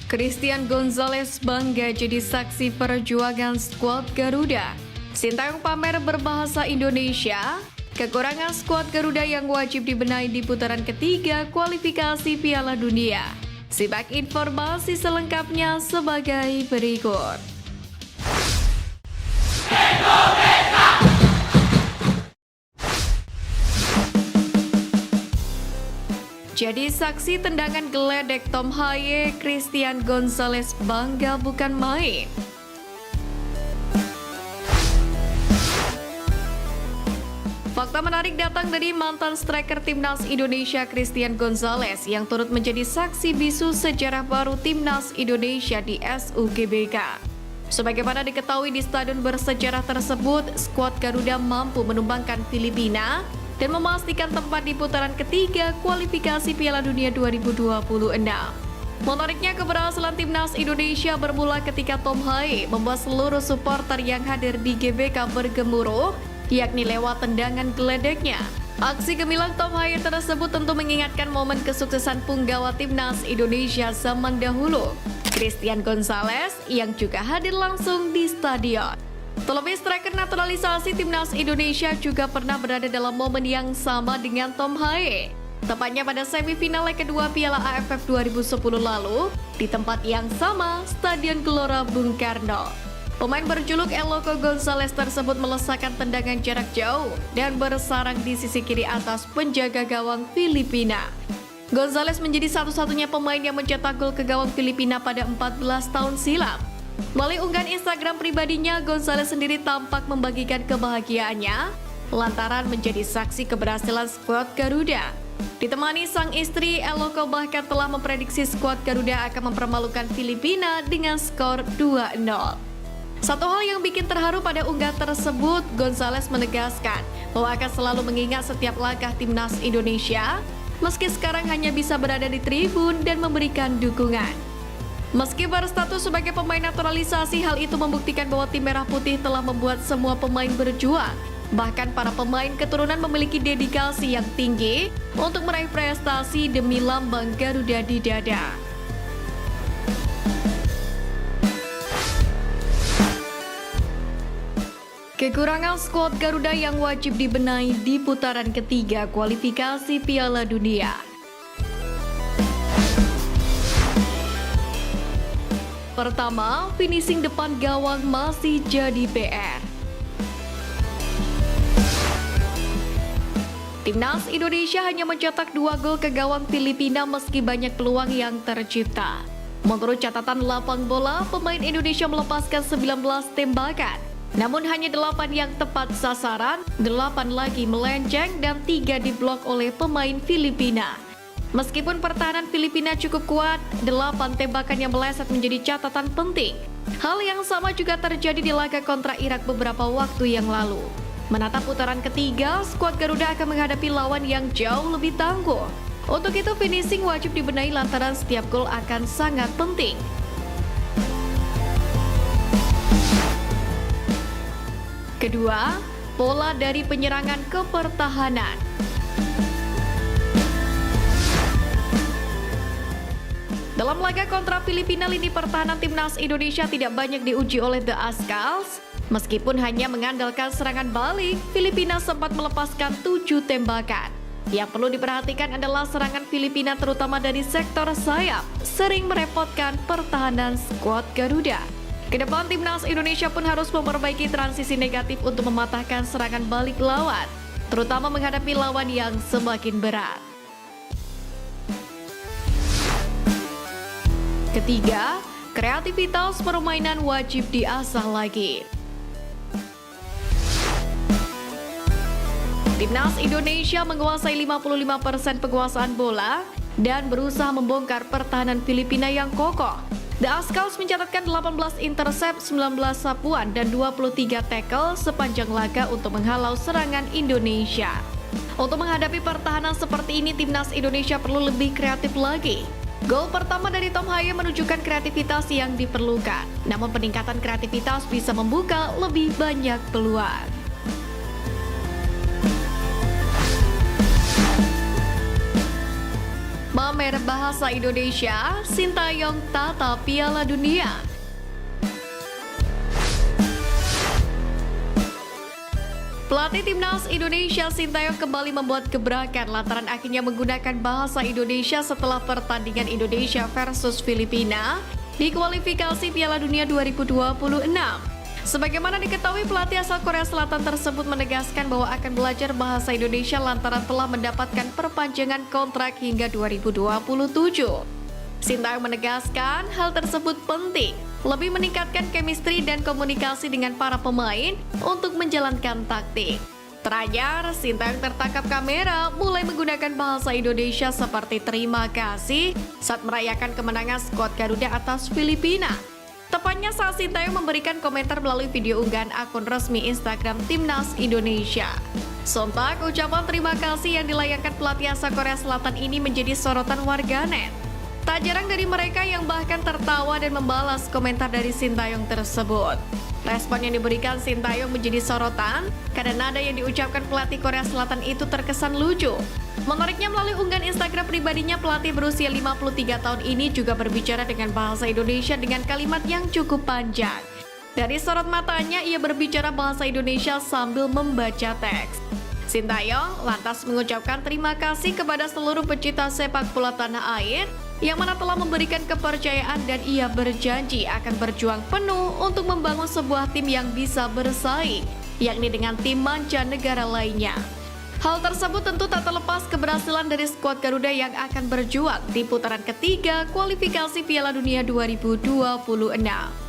Christian Gonzalez bangga jadi saksi perjuangan skuad Garuda. Sintayong pamer berbahasa Indonesia, kekurangan skuad Garuda yang wajib dibenahi di putaran ketiga kualifikasi Piala Dunia. Simak informasi selengkapnya sebagai berikut. Jadi saksi tendangan geledek Tom Haye, Christian Gonzalez bangga bukan main. Fakta menarik datang dari mantan striker timnas Indonesia Christian Gonzalez yang turut menjadi saksi bisu sejarah baru timnas Indonesia di SUGBK. Sebagaimana diketahui di stadion bersejarah tersebut, skuad Garuda mampu menumbangkan Filipina dan memastikan tempat di putaran ketiga kualifikasi Piala Dunia 2026. Menariknya, keberhasilan timnas Indonesia bermula ketika Tom Haye membuat seluruh supporter yang hadir di GBK bergemuruh, yakni lewat tendangan geledeknya. Aksi gemilang Tom Haye tersebut tentu mengingatkan momen kesuksesan punggawa timnas Indonesia zaman dahulu, Christian Gonzalez, yang juga hadir langsung di stadion. Terlebih striker naturalisasi timnas Indonesia juga pernah berada dalam momen yang sama dengan Tom Haye. Tepatnya pada semifinal leg kedua Piala AFF 2010 lalu, di tempat yang sama, Stadion Gelora Bung Karno. Pemain berjuluk El Loco Gonzalez tersebut melesakkan tendangan jarak jauh dan bersarang di sisi kiri atas penjaga gawang Filipina. Gonzalez menjadi satu-satunya pemain yang mencetak gol ke gawang Filipina pada 14 tahun silam. Melalui unggahan Instagram pribadinya, Gonzalez sendiri tampak membagikan kebahagiaannya lantaran menjadi saksi keberhasilan skuad Garuda. Ditemani sang istri, El Loco bahkan telah memprediksi skuad Garuda akan mempermalukan Filipina dengan skor 2-0. Satu hal yang bikin terharu pada unggahan tersebut, Gonzalez menegaskan bahwa akan selalu mengingat setiap langkah timnas Indonesia, meski sekarang hanya bisa berada di tribun dan memberikan dukungan. Meski berstatus sebagai pemain naturalisasi, hal itu membuktikan bahwa tim Merah Putih telah membuat semua pemain berjuang. Bahkan para pemain keturunan memiliki dedikasi yang tinggi untuk meraih prestasi demi lambang Garuda di dada. Kekurangan skuad Garuda yang wajib dibenahi di putaran ketiga kualifikasi Piala Dunia. Pertama, finishing depan gawang masih jadi PR. Timnas Indonesia hanya mencetak 2 gol ke gawang Filipina meski banyak peluang yang tercipta. Menurut catatan lapang bola, pemain Indonesia melepaskan 19 tembakan. Namun hanya 8 yang tepat sasaran, 8 lagi melenceng dan 3 diblok oleh pemain Filipina. Meskipun pertahanan Filipina cukup kuat, 8 tembakan yang meleset menjadi catatan penting. Hal yang sama juga terjadi di laga kontra Irak beberapa waktu yang lalu. Menatap putaran ketiga, skuad Garuda akan menghadapi lawan yang jauh lebih tangguh. Untuk itu, finishing wajib dibenahi lantaran setiap gol akan sangat penting. Kedua, pola dari penyerangan ke pertahanan. Dalam laga kontra Filipina, lini pertahanan timnas Indonesia tidak banyak diuji oleh The Azkals. Meskipun hanya mengandalkan serangan balik, Filipina sempat melepaskan 7 tembakan. Yang perlu diperhatikan adalah serangan Filipina terutama dari sektor sayap, sering merepotkan pertahanan skuad Garuda. Kedepan timnas Indonesia pun harus memperbaiki transisi negatif untuk mematahkan serangan balik lawan, terutama menghadapi lawan yang semakin berat. Ketiga, kreativitas permainan wajib diasah lagi. Timnas Indonesia menguasai 55% penguasaan bola dan berusaha membongkar pertahanan Filipina yang kokoh. The Azkals mencatatkan 18 intercept, 19 sapuan, dan 23 tackle sepanjang laga untuk menghalau serangan Indonesia. Untuk menghadapi pertahanan seperti ini, timnas Indonesia perlu lebih kreatif lagi. Gol pertama dari Tom Haye menunjukkan kreativitas yang diperlukan. Namun peningkatan kreativitas bisa membuka lebih banyak peluang. Pamer Bahasa Indonesia, Sintayong tata Piala Dunia. Pelatih Timnas Indonesia Sintayong kembali membuat gebrakan lantaran akhirnya menggunakan bahasa Indonesia setelah pertandingan Indonesia versus Filipina di kualifikasi Piala Dunia 2026. Sebagaimana diketahui, pelatih asal Korea Selatan tersebut menegaskan bahwa akan belajar bahasa Indonesia lantaran telah mendapatkan perpanjangan kontrak hingga 2027. Sintayong menegaskan hal tersebut penting, lebih meningkatkan chemistry dan komunikasi dengan para pemain untuk menjalankan taktik. Terakhir, Sintayong tertangkap kamera mulai menggunakan bahasa Indonesia seperti terima kasih saat merayakan kemenangan skuad Garuda atas Filipina. Tepatnya saat Sintayong memberikan komentar melalui video unggahan akun resmi Instagram Timnas Indonesia. Sontak, ucapan terima kasih yang dilayangkan pelatih asal Korea Selatan ini menjadi sorotan warganet. Tak jarang dari mereka yang bahkan tertawa dan membalas komentar dari Sintayong tersebut. Respon yang diberikan Sintayong menjadi sorotan karena nada yang diucapkan pelatih Korea Selatan itu terkesan lucu. Menariknya, melalui unggahan Instagram pribadinya, pelatih berusia 53 tahun ini juga berbicara dengan bahasa Indonesia dengan kalimat yang cukup panjang. Dari sorot matanya, ia berbicara bahasa Indonesia sambil membaca teks. Sintayong lantas mengucapkan terima kasih kepada seluruh pecinta sepak bola tanah air yang mana telah memberikan kepercayaan dan ia berjanji akan berjuang penuh untuk membangun sebuah tim yang bisa bersaing, yakni dengan tim mancanegara lainnya. Hal tersebut tentu tak terlepas keberhasilan dari skuad Garuda yang akan berjuang di putaran ketiga kualifikasi Piala Dunia 2026.